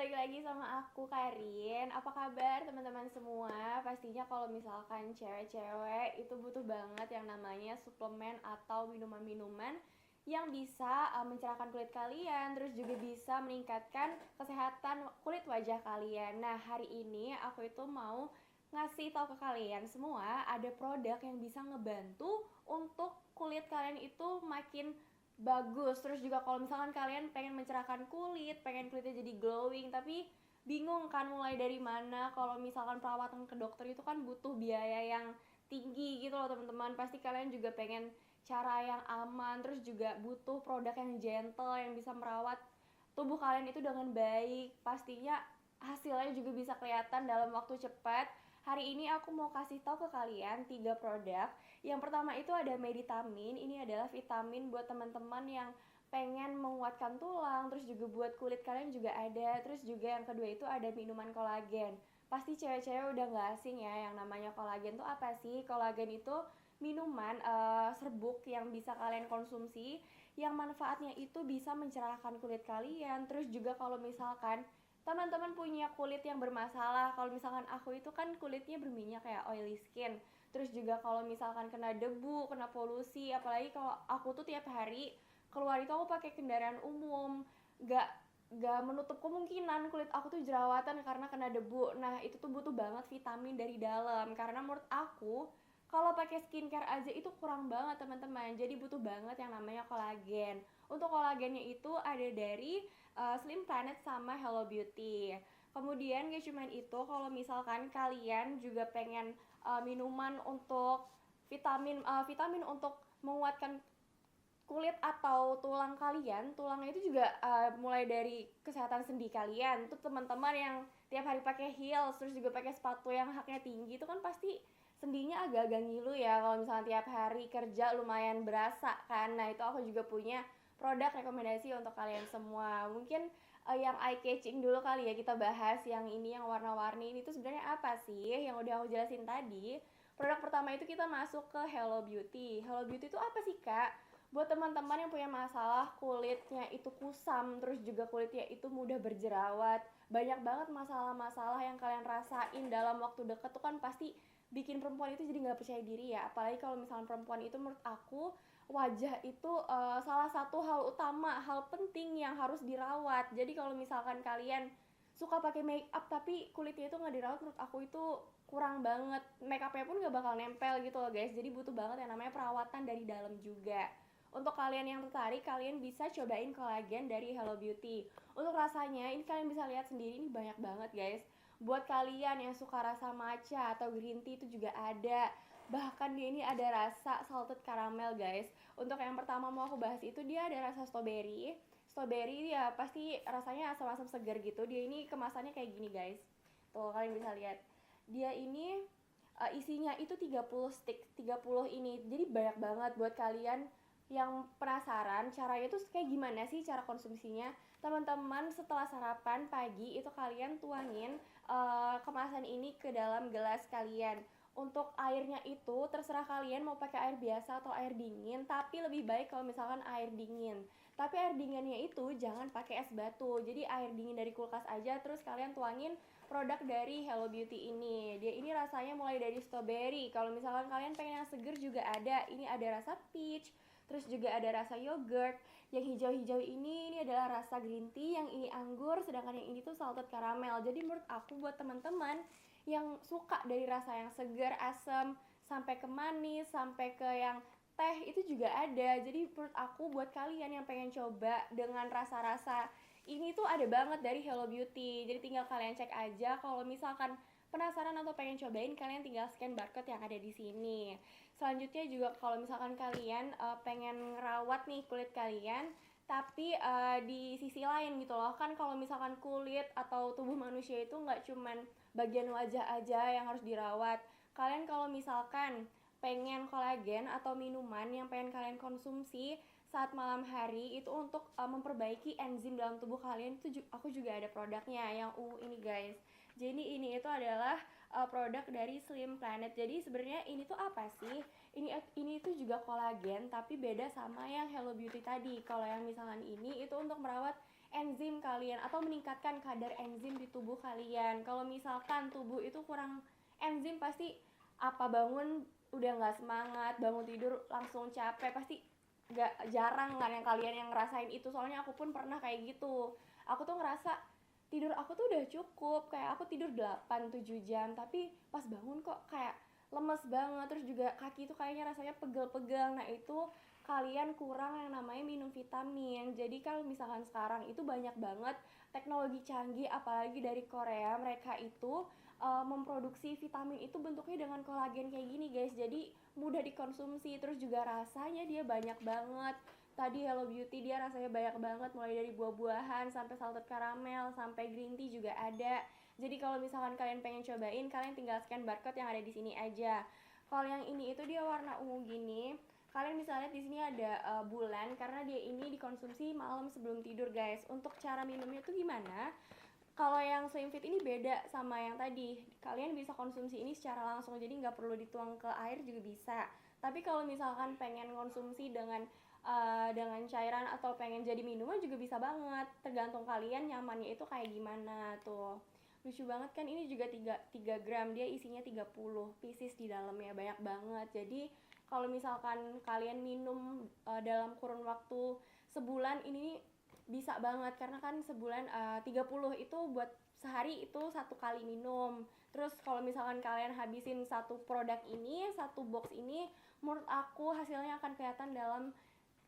balik lagi sama aku Karin. Apa kabar teman-teman semua? Pastinya kalau misalkan cewek-cewek itu butuh banget yang namanya suplemen atau minuman-minuman yang bisa mencerahkan kulit kalian, terus juga bisa meningkatkan kesehatan kulit wajah kalian. Nah, hari ini aku itu mau ngasih tahu ke kalian semua ada produk yang bisa ngebantu untuk kulit kalian itu makin bagus. Terus juga kalau misalkan kalian pengen mencerahkan kulit, pengen kulitnya jadi glowing tapi bingung kan mulai dari mana. Kalau misalkan perawatan ke dokter itu kan butuh biaya yang tinggi gitu loh teman-teman. Pasti kalian juga pengen cara yang aman, terus juga butuh produk yang gentle yang bisa merawat tubuh kalian itu dengan baik. Pastinya hasilnya juga bisa kelihatan dalam waktu cepat. Hari ini aku mau kasih tahu ke kalian 3 produk. Yang pertama itu ada Meditamin. Ini adalah vitamin buat teman-teman yang pengen menguatkan tulang, terus juga buat kulit kalian juga ada. Terus juga yang kedua itu ada minuman kolagen. Pasti cewek-cewek udah gak asing ya yang namanya kolagen tuh apa sih? Kolagen itu minuman serbuk yang bisa kalian konsumsi yang manfaatnya itu bisa mencerahkan kulit kalian. Terus juga kalau misalkan teman-teman punya kulit yang bermasalah, kalau misalkan aku itu kan kulitnya berminyak kayak oily skin, terus juga kalau misalkan kena debu, kena polusi, apalagi kalau aku tuh tiap hari keluar itu aku pakai kendaraan umum, gak gak menutup kemungkinan kulit aku tuh jerawatan karena kena debu. Nah itu tuh butuh banget vitamin dari dalam, karena menurut aku kalau pakai skincare aja itu kurang banget teman-teman, jadi butuh banget yang namanya kolagen. Untuk kolagennya itu ada dari Slim Planet sama Hello Beauty. Kemudian gak cuman itu, kalau misalkan kalian juga pengen minuman untuk vitamin untuk menguatkan kulit atau tulang kalian, tulangnya itu juga mulai dari kesehatan sendi kalian. Tuh teman-teman yang tiap hari pakai heels, terus juga pakai sepatu yang haknya tinggi, itu kan pasti sendinya agak-agak ngilu ya kalau misalnya tiap hari kerja lumayan berasa kan. Nah itu aku juga punya produk rekomendasi untuk kalian semua. Mungkin yang eye catching dulu kali ya kita bahas. Yang ini yang warna-warni ini tuh sebenarnya apa sih yang udah aku jelasin tadi. Produk pertama itu kita masuk ke Hello Beauty. Hello Beauty itu apa sih kak? Buat teman-teman yang punya masalah kulitnya itu kusam, terus juga kulitnya itu mudah berjerawat, banyak banget masalah-masalah yang kalian rasain dalam waktu deket tuh kan pasti bikin perempuan itu jadi nggak percaya diri ya. Apalagi kalau misalnya perempuan itu, menurut aku wajah itu salah satu hal utama, hal penting yang harus dirawat. Jadi kalau misalkan kalian suka pakai make up tapi kulitnya itu nggak dirawat, menurut aku itu kurang banget. Make upnya pun nggak bakal nempel gitu loh guys. Jadi butuh banget yang namanya perawatan dari dalam juga. Untuk kalian yang tertarik, kalian bisa cobain kolagen dari Hello Beauty. Untuk rasanya, ini kalian bisa lihat sendiri, ini banyak banget guys. Buat kalian yang suka rasa matcha atau green tea itu juga ada. Bahkan dia ini ada rasa salted caramel guys. Untuk yang pertama mau aku bahas itu dia ada rasa strawberry. Strawberry ya pasti rasanya asam-asam segar gitu. Dia ini kemasannya kayak gini guys. Tuh kalian bisa lihat. Dia ini isinya itu 30 stick, 30 ini. Jadi banyak banget buat kalian yang penasaran caranya itu kayak gimana sih cara konsumsinya. Teman-teman setelah sarapan pagi itu kalian tuangin kemasan ini ke dalam gelas kalian. Untuk airnya itu terserah kalian mau pakai air biasa atau air dingin, tapi lebih baik kalau misalkan air dingin. Tapi air dinginnya itu jangan pakai es batu, jadi air dingin dari kulkas aja. Terus kalian tuangin produk dari Hello Beauty ini. Dia ini rasanya mulai dari strawberry. Kalau misalkan kalian pengen yang seger juga ada. Ini ada rasa peach, terus juga ada rasa yogurt. Yang hijau-hijau ini adalah rasa green tea, yang ini anggur, sedangkan yang ini tuh salted caramel. Jadi menurut aku buat teman-teman yang suka dari rasa yang segar, asam, sampai ke manis, sampai ke yang teh itu juga ada. Jadi menurut aku buat kalian yang pengen coba dengan rasa-rasa ini tuh ada banget dari Hello Beauty. Jadi tinggal kalian cek aja. Kalau misalkan penasaran atau pengen cobain, kalian tinggal scan barcode yang ada di sini. Selanjutnya juga kalau misalkan kalian pengen ngerawat nih kulit kalian, tapi di sisi lain gitu loh kan, kalau misalkan kulit atau tubuh manusia itu nggak cuman bagian wajah aja yang harus dirawat. Kalian kalau misalkan pengen kolagen atau minuman yang pengen kalian konsumsi saat malam hari itu untuk memperbaiki enzim dalam tubuh kalian, itu aku juga ada produknya yang ini guys. Jadi ini itu adalah produk dari Slim Planet. Jadi sebenarnya ini tuh apa sih? Ini itu juga kolagen tapi beda sama yang Hello Beauty tadi. Kalau yang misalkan ini itu untuk merawat enzim kalian atau meningkatkan kadar enzim di tubuh kalian. Kalau misalkan tubuh itu kurang enzim pasti apa bangun udah nggak semangat, bangun tidur langsung capek, pasti nggak jarang kan yang kalian yang ngerasain itu. Soalnya aku pun pernah kayak gitu. Aku tuh ngerasa tidur aku tuh udah cukup, kayak aku tidur 8-7 jam, tapi pas bangun kok kayak lemes banget, terus juga kaki tuh kayaknya rasanya pegel-pegel. Nah itu kalian kurang yang namanya minum vitamin. Jadi kalau misalkan sekarang itu banyak banget teknologi canggih, apalagi dari Korea, mereka itu memproduksi vitamin itu bentuknya dengan kolagen kayak gini guys, jadi mudah dikonsumsi, terus juga rasanya dia banyak banget. Tadi Hello Beauty dia rasanya banyak banget, mulai dari buah-buahan sampai salted caramel sampai green tea juga ada. Jadi kalau misalkan kalian pengen cobain, kalian tinggal scan barcode yang ada di sini aja. Kalau yang ini itu dia warna ungu gini. Kalian bisa lihat di sini ada bulan, karena dia ini dikonsumsi malam sebelum tidur guys. Untuk cara minumnya tuh gimana? Kalau yang Slim Fit ini beda sama yang tadi. Kalian bisa konsumsi ini secara langsung, jadi nggak perlu dituang ke air juga bisa. Tapi kalau misalkan pengen konsumsi dengan cairan atau pengen jadi minuman juga bisa banget. Tergantung kalian nyamannya itu kayak gimana tuh. Lucu banget kan, ini juga 3 gram, dia isinya 30 pieces di dalamnya, banyak banget. Jadi kalau misalkan kalian minum dalam kurun waktu sebulan ini bisa banget, karena kan sebulan 30 itu buat sehari itu 1 kali minum. Terus kalau misalkan kalian habisin satu produk ini, satu box ini, menurut aku hasilnya akan kelihatan dalam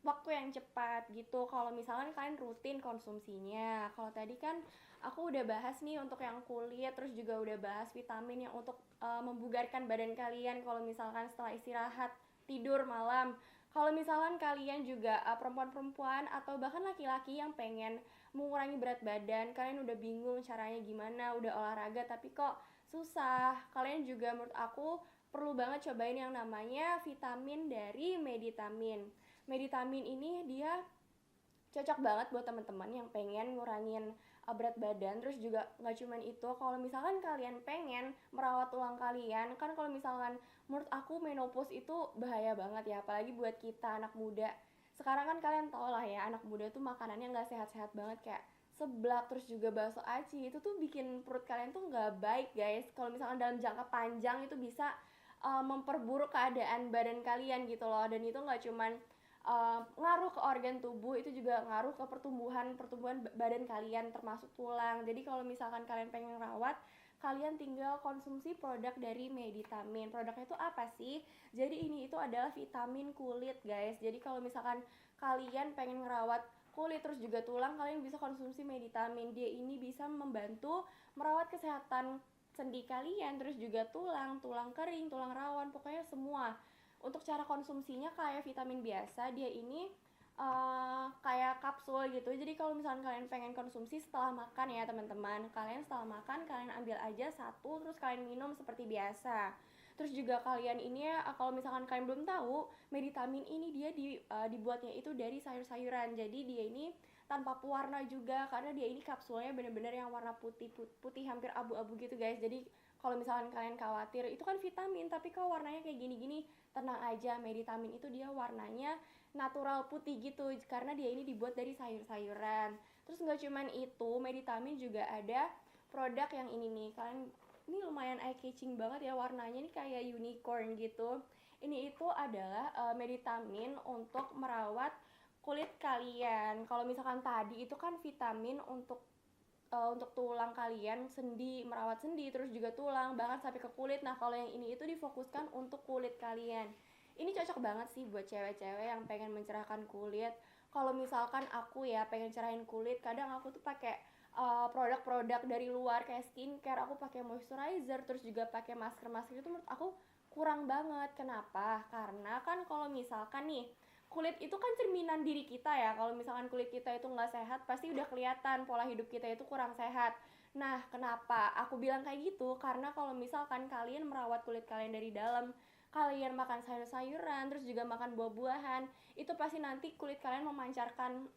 waktu yang cepat gitu. Kalau misalkan kalian rutin konsumsinya. Kalau tadi kan aku udah bahas nih untuk yang kulit, terus juga udah bahas vitamin yang untuk membugarkan badan kalian kalau misalkan setelah istirahat tidur malam. Kalau misalkan kalian juga perempuan-perempuan atau bahkan laki-laki yang pengen mengurangi berat badan, kalian udah bingung caranya gimana, udah olahraga tapi kok susah, kalian juga menurut aku perlu banget cobain yang namanya vitamin dari Meditamin. Meditamin ini dia cocok banget buat teman-teman yang pengen ngurangin berat badan. Terus juga nggak cuman itu, kalau misalkan kalian pengen merawat tulang kalian, kan kalau misalkan menurut aku menopause itu bahaya banget ya, apalagi buat kita anak muda. Sekarang kan kalian tau lah ya, anak muda tuh makanannya nggak sehat-sehat banget, kayak seblak terus juga bakso aci, itu tuh bikin perut kalian tuh nggak baik guys. Kalau misalkan dalam jangka panjang itu bisa memperburuk keadaan badan kalian gitu loh. Dan itu nggak cuman ngaruh ke organ tubuh, itu juga ngaruh ke pertumbuhan badan kalian termasuk tulang. Jadi kalau misalkan kalian pengen rawat, kalian tinggal konsumsi produk dari Meditamin. Produknya itu apa sih? Jadi ini itu adalah vitamin kulit guys. Jadi kalau misalkan kalian pengen ngerawat kulit terus juga tulang, kalian bisa konsumsi Meditamin. Dia ini bisa membantu merawat kesehatan sendi kalian, terus juga tulang kering, tulang rawan, pokoknya semua. Untuk cara konsumsinya kayak vitamin biasa, dia ini kayak kapsul gitu. Jadi kalau misalkan kalian pengen konsumsi setelah makan ya teman-teman, kalian setelah makan kalian ambil aja satu, terus kalian minum seperti biasa. Terus juga kalian ini kalau misalkan kalian belum tahu, Meditamin ini dia dibuatnya itu dari sayur-sayuran. Jadi dia ini tanpa pewarna juga, karena dia ini kapsulnya bener-bener yang warna putih putih hampir abu-abu gitu guys. Jadi kalau misalkan kalian khawatir itu kan vitamin tapi kok warnanya kayak gini-gini, tenang aja, Meditamin itu dia warnanya natural putih gitu, karena dia ini dibuat dari sayur-sayuran. Terus nggak cuman itu, Meditamin juga ada produk yang ini nih, kalian ini lumayan eye catching banget ya, warnanya nih kayak unicorn gitu. Ini itu adalah Meditamin untuk merawat kulit kalian. Kalau misalkan tadi itu kan vitamin untuk tulang kalian, sendi, merawat sendi, terus juga tulang, bahkan sampai ke kulit. Nah kalau yang ini itu difokuskan untuk kulit kalian. Ini cocok banget sih buat cewek-cewek yang pengen mencerahkan kulit. Kalau misalkan aku ya pengen cerahin kulit, kadang aku tuh pakai produk-produk dari luar kayak skincare, aku pakai moisturizer, terus juga pakai masker-masker, itu menurut aku kurang banget. Kenapa? Karena kan kalau misalkan nih, kulit itu kan cerminan diri kita ya. Kalau misalkan kulit kita itu nggak sehat, pasti udah kelihatan pola hidup kita itu kurang sehat. Nah, kenapa aku bilang kayak gitu? Karena kalau misalkan kalian merawat kulit kalian dari dalam, kalian makan sayur-sayuran, terus juga makan buah-buahan, itu pasti nanti kulit kalian memancarkan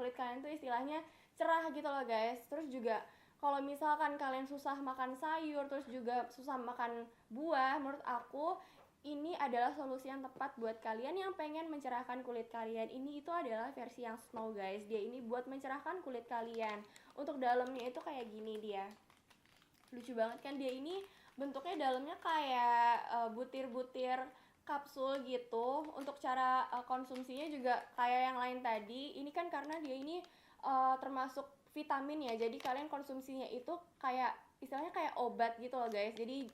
kulit kalian tuh istilahnya cerah gitu loh guys. Terus juga kalau misalkan kalian susah makan sayur, terus juga susah makan buah, menurut aku ini adalah solusi yang tepat buat kalian yang pengen mencerahkan kulit kalian. Ini itu adalah versi yang snow guys. Dia ini buat mencerahkan kulit kalian. Untuk dalamnya itu kayak gini dia. Lucu banget kan, dia ini bentuknya dalamnya kayak butir-butir kapsul gitu. Untuk cara konsumsinya juga kayak yang lain tadi. Ini kan karena dia ini termasuk vitamin ya. Jadi kalian konsumsinya itu kayak istilahnya kayak obat gitu loh guys. Jadi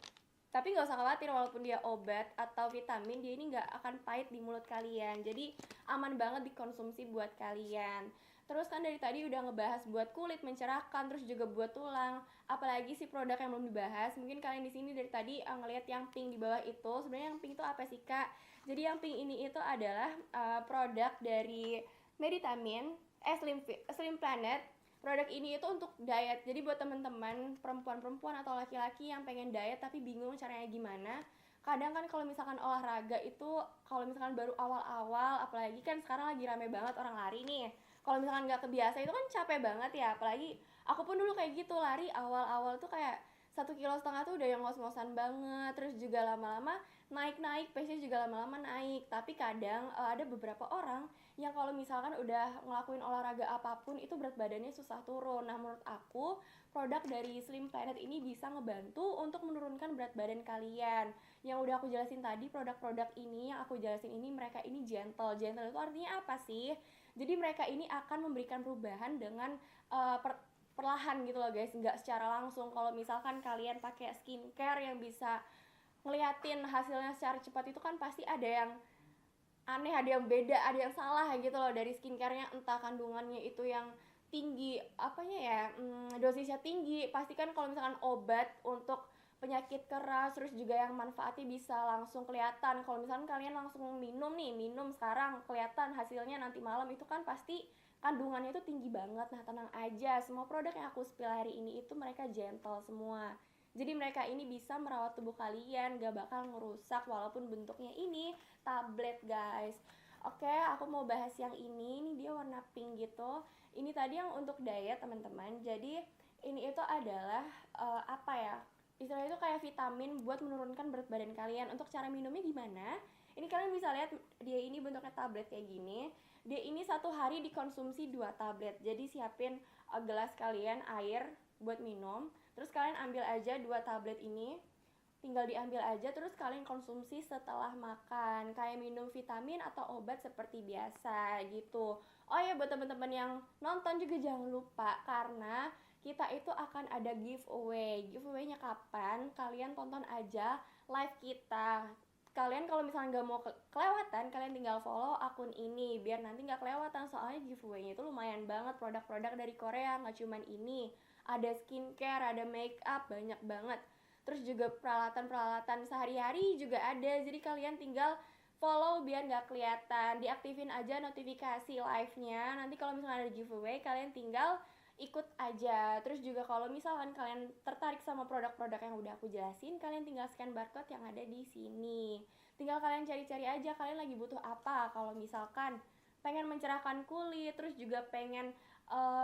tapi nggak usah khawatir, walaupun dia obat atau vitamin, dia ini nggak akan pahit di mulut kalian. Jadi aman banget dikonsumsi buat kalian. Terus kan dari tadi udah ngebahas buat kulit mencerahkan, terus juga buat tulang. Apalagi sih produk yang belum dibahas? Mungkin kalian di sini dari tadi ngelihat yang pink di bawah itu. Sebenarnya yang pink itu apa sih kak? Jadi yang pink ini itu adalah produk dari Meditamin, Slim Planet. Produk ini itu untuk diet. Jadi buat teman-teman perempuan-perempuan atau laki-laki yang pengen diet tapi bingung caranya gimana. Kadang kan kalau misalkan olahraga itu, kalau misalkan baru awal-awal, apalagi kan sekarang lagi rame banget orang lari nih. Kalau misalkan nggak kebiasa itu kan capek banget ya. Apalagi aku pun dulu kayak gitu, lari awal-awal tuh kayak 1,5 kilo tuh udah yang ngos-ngosan banget. Terus juga lama-lama naik-naik, pace-nya juga lama-lama naik. Tapi kadang ada beberapa orang yang kalau misalkan udah ngelakuin olahraga apapun itu berat badannya susah turun. Nah menurut aku produk dari Slim Planet ini bisa ngebantu untuk menurunkan berat badan kalian. Yang udah aku jelasin tadi, produk-produk ini yang aku jelasin ini, mereka ini gentle. Gentle itu artinya apa sih? Jadi mereka ini akan memberikan perubahan dengan perlahan gitu loh guys, nggak secara langsung. Kalau misalkan kalian pakai skincare yang bisa ngeliatin hasilnya secara cepat, itu kan pasti ada yang aneh, ada yang beda, ada yang salah gitu loh dari skincarenya. Entah kandungannya itu yang tinggi, apanya ya, dosisnya tinggi. Pastikan kalau misalkan obat untuk penyakit keras, terus juga yang manfaatnya bisa langsung kelihatan. Kalau misalkan kalian langsung minum nih, minum sekarang kelihatan hasilnya nanti malam, itu kan pasti kandungannya itu tinggi banget. Nah tenang aja, semua produk yang aku spill hari ini itu mereka gentle semua. Jadi mereka ini bisa merawat tubuh kalian, gak bakal ngerusak walaupun bentuknya ini tablet guys. Oke, aku mau bahas yang ini dia warna pink gitu. Ini tadi yang untuk diet teman-teman. Jadi ini itu adalah apa ya, istilahnya itu kayak vitamin buat menurunkan berat badan kalian. Untuk cara minumnya gimana? Ini kalian bisa lihat, dia ini bentuknya tablet kayak gini. Dia ini satu hari dikonsumsi 2 tablet. Jadi siapin gelas kalian air buat minum. Terus kalian ambil aja 2 tablet ini, tinggal diambil aja, terus kalian konsumsi setelah makan, kayak minum vitamin atau obat seperti biasa gitu. Oh ya, buat teman-teman yang nonton juga jangan lupa, karena kita itu akan ada giveaway. Giveaway-nya kapan? Kalian tonton aja live kita. Kalian kalau misalnya nggak mau kelewatan, kalian tinggal follow akun ini biar nanti nggak kelewatan. Soalnya giveaway-nya itu lumayan banget, produk-produk dari Korea, nggak cuman ini. Ada skincare, ada make up, banyak banget. Terus juga peralatan-peralatan sehari-hari juga ada. Jadi kalian tinggal follow biar nggak kelihatan. Diaktifin aja notifikasi live-nya. Nanti kalau misalnya ada giveaway, kalian tinggal ikut aja. Terus juga kalau misalkan kalian tertarik sama produk-produk yang udah aku jelasin, kalian tinggal scan barcode yang ada di sini. Tinggal kalian cari-cari aja kalian lagi butuh apa. Kalau misalkan pengen mencerahkan kulit, terus juga pengen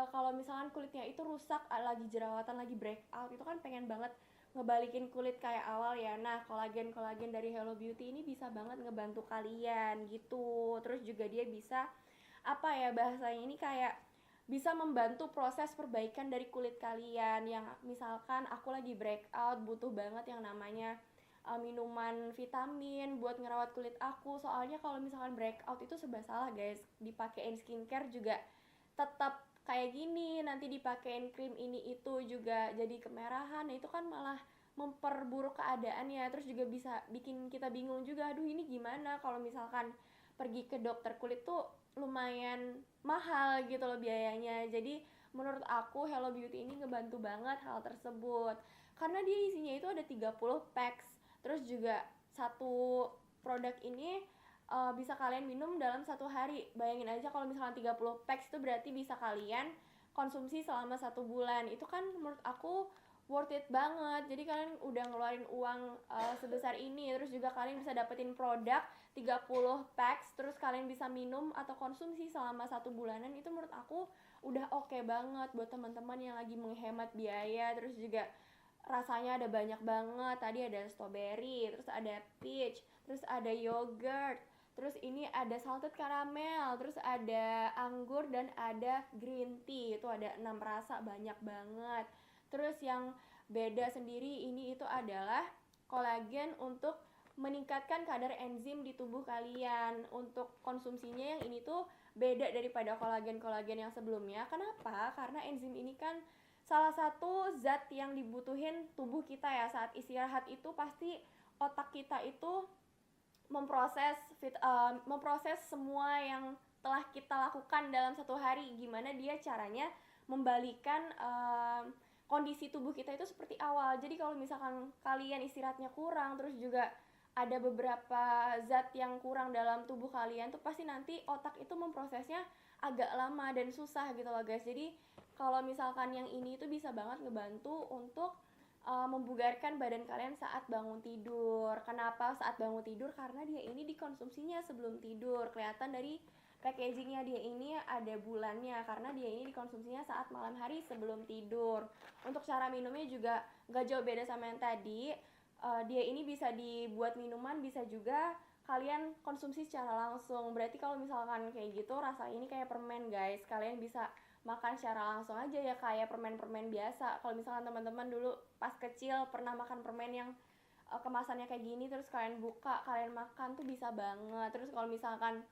kalau misalkan kulitnya itu rusak, lagi jerawatan, lagi breakout, itu kan pengen banget ngebalikin kulit kayak awal ya. Nah kolagen dari Hello Beauty ini bisa banget ngebantu kalian gitu. Terus juga dia bisa apa ya bahasanya ini, kayak bisa membantu proses perbaikan dari kulit kalian. Yang misalkan aku lagi breakout, butuh banget yang namanya minuman vitamin buat ngerawat kulit aku. Soalnya kalau misalkan breakout itu serba salah guys, dipakein skincare juga tetap kayak gini, nanti dipakein krim ini itu juga jadi kemerahan. Nah itu kan malah memperburuk keadaannya. Terus juga bisa bikin kita bingung juga, aduh ini gimana kalau misalkan pergi ke dokter kulit tuh lumayan mahal gitu loh biayanya. Jadi menurut aku Hello Beauty ini ngebantu banget hal tersebut, karena dia isinya itu ada 30 packs. Terus juga satu produk ini bisa kalian minum dalam 1 hari. Bayangin aja kalau misalkan 30 packs itu berarti bisa kalian konsumsi selama 1 bulan. Itu kan menurut aku worth it banget. Jadi kalian udah ngeluarin uang sebesar ini, terus juga kalian bisa dapetin produk 30 packs, terus kalian bisa minum atau konsumsi selama 1 bulanan. Itu menurut aku udah oke banget buat teman-teman yang lagi menghemat biaya. Terus juga rasanya ada banyak banget. Tadi ada strawberry, terus ada peach, terus ada yogurt, terus ini ada salted caramel, terus ada anggur dan ada green tea. Itu ada 6 rasa, banyak banget. Terus yang beda sendiri ini itu adalah kolagen untuk meningkatkan kadar enzim di tubuh kalian. Untuk konsumsinya yang ini tuh beda daripada kolagen-kolagen yang sebelumnya. Kenapa? Karena enzim ini kan salah satu zat yang dibutuhin tubuh kita ya. Saat istirahat itu pasti otak kita itu memproses semua yang telah kita lakukan dalam satu hari. Gimana dia caranya membalikan kondisi tubuh kita itu seperti awal. Jadi kalau misalkan kalian istirahatnya kurang, terus juga ada beberapa zat yang kurang dalam tubuh kalian tuh pasti nanti otak itu memprosesnya agak lama dan susah gitu loh guys. Jadi kalau misalkan yang ini itu bisa banget ngebantu untuk membugarkan badan kalian saat bangun tidur. Kenapa saat bangun tidur? Karena dia ini dikonsumsinya sebelum tidur. Kelihatan dari packagingnya, dia ini ada bulannya karena dia ini dikonsumsinya saat malam hari sebelum tidur. Untuk cara minumnya juga gak jauh beda sama yang tadi. Dia ini bisa dibuat minuman, bisa juga kalian konsumsi secara langsung. Berarti kalau misalkan kayak gitu rasa ini kayak permen guys, kalian bisa makan secara langsung aja ya, kayak permen-permen biasa. Kalau misalkan teman-teman dulu pas kecil pernah makan permen yang kemasannya kayak gini, terus kalian buka, kalian makan tuh bisa banget. Terus kalau misalkan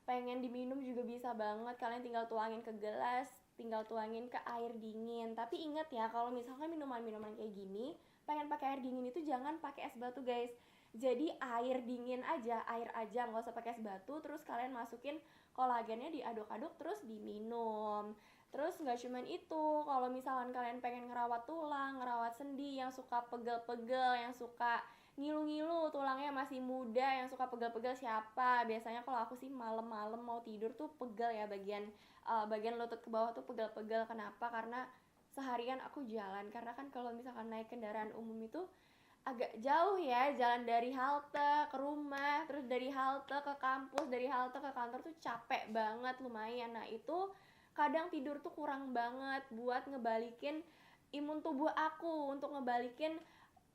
pengen diminum juga bisa banget, kalian tinggal tuangin ke gelas, tinggal tuangin ke air dingin. Tapi ingat ya, kalau misalkan minuman-minuman kayak gini pengen pakai air dingin itu jangan pakai es batu guys. Jadi air dingin aja, air aja, nggak usah pakai es batu. Terus kalian masukin kolagennya, diaduk-aduk terus diminum. Terus nggak cuman itu, kalau misalkan kalian pengen ngerawat tulang, ngerawat sendi, yang suka pegel-pegel, yang suka ngilu-ngilu, tulangnya masih muda, yang suka pegel-pegel siapa? Biasanya kalau aku sih malam-malam mau tidur tuh pegel ya, bagian lutut ke bawah tuh pegel-pegel. Kenapa? Karena seharian aku jalan, karena kan kalau misalkan naik kendaraan umum itu agak jauh ya, jalan dari halte ke rumah, terus dari halte ke kampus, dari halte ke kantor tuh capek banget, lumayan. Nah itu kadang tidur tuh kurang banget buat ngebalikin imun tubuh aku, untuk ngebalikin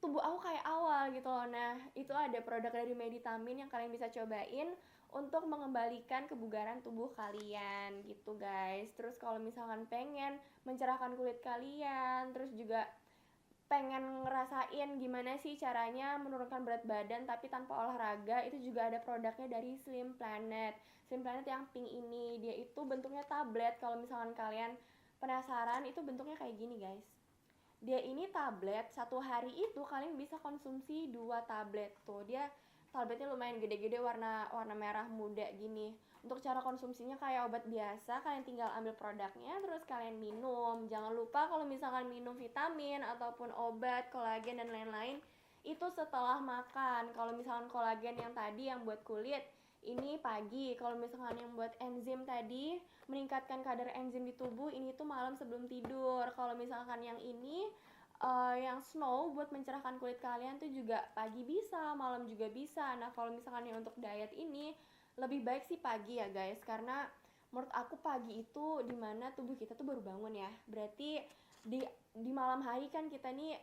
tubuh aku kayak awal gitu loh. Nah itu ada produk dari Meditamin yang kalian bisa cobain untuk mengembalikan kebugaran tubuh kalian gitu guys. Terus kalau misalkan pengen mencerahkan kulit kalian, terus juga pengen ngerasain gimana sih caranya menurunkan berat badan tapi tanpa olahraga, itu juga ada produknya dari Slim Planet. Slim Planet yang pink ini, dia itu bentuknya tablet. Kalau misalkan kalian penasaran, itu bentuknya kayak gini guys. Dia ini tablet, satu hari itu kalian bisa konsumsi 2 tablet tuh. Dia tabletnya lumayan gede-gede, warna merah muda gini. Untuk cara konsumsinya kayak obat biasa, kalian tinggal ambil produknya terus kalian minum. Jangan lupa kalau misalkan minum vitamin ataupun obat, kolagen dan lain-lain itu setelah makan. Kalau misalkan kolagen yang tadi yang buat kulit ini pagi, kalau misalkan yang buat enzim tadi meningkatkan kadar enzim di tubuh ini tuh malam sebelum tidur. Kalau misalkan yang ini yang snow buat mencerahkan kulit kalian tuh juga pagi bisa, malam juga bisa. Nah kalau misalkan yang untuk diet ini lebih baik sih pagi ya guys, karena menurut aku pagi itu dimana tubuh kita tuh baru bangun ya. Berarti di malam hari kan kita nih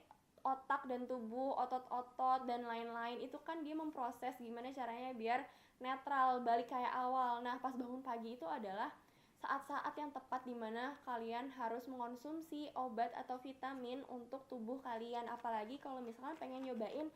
otak dan tubuh, otot-otot dan lain-lain itu kan dia memproses gimana caranya biar netral, balik kayak awal. Nah pas bangun pagi itu adalah saat-saat yang tepat dimana kalian harus mengonsumsi obat atau vitamin untuk tubuh kalian. Apalagi kalau misalkan pengen nyobain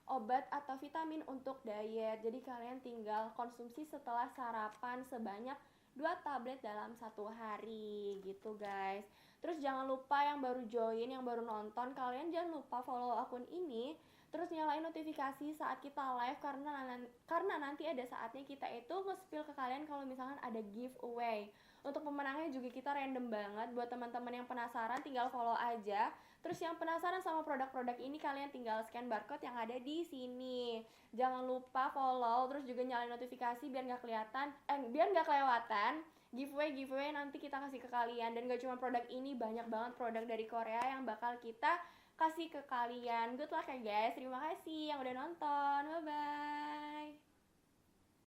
obat atau vitamin untuk diet. Jadi kalian tinggal konsumsi setelah sarapan sebanyak 2 tablet dalam satu hari gitu guys. Terus jangan lupa yang baru join, yang baru nonton, kalian jangan lupa follow akun ini. Terus nyalain notifikasi saat kita live, karena nanti ada saatnya kita itu nge-spill ke kalian kalau misalkan ada giveaway. Untuk pemenangnya juga kita random banget. Buat teman-teman yang penasaran tinggal follow aja. Terus yang penasaran sama produk-produk ini, kalian tinggal scan barcode yang ada di sini. Jangan lupa follow, terus juga nyalain notifikasi biar nggak kelewatan giveaway nanti kita kasih ke kalian. Dan gak cuma produk ini, banyak banget produk dari Korea yang bakal kita kasih ke kalian. Good luck ya guys. Terima kasih yang udah nonton. Bye bye.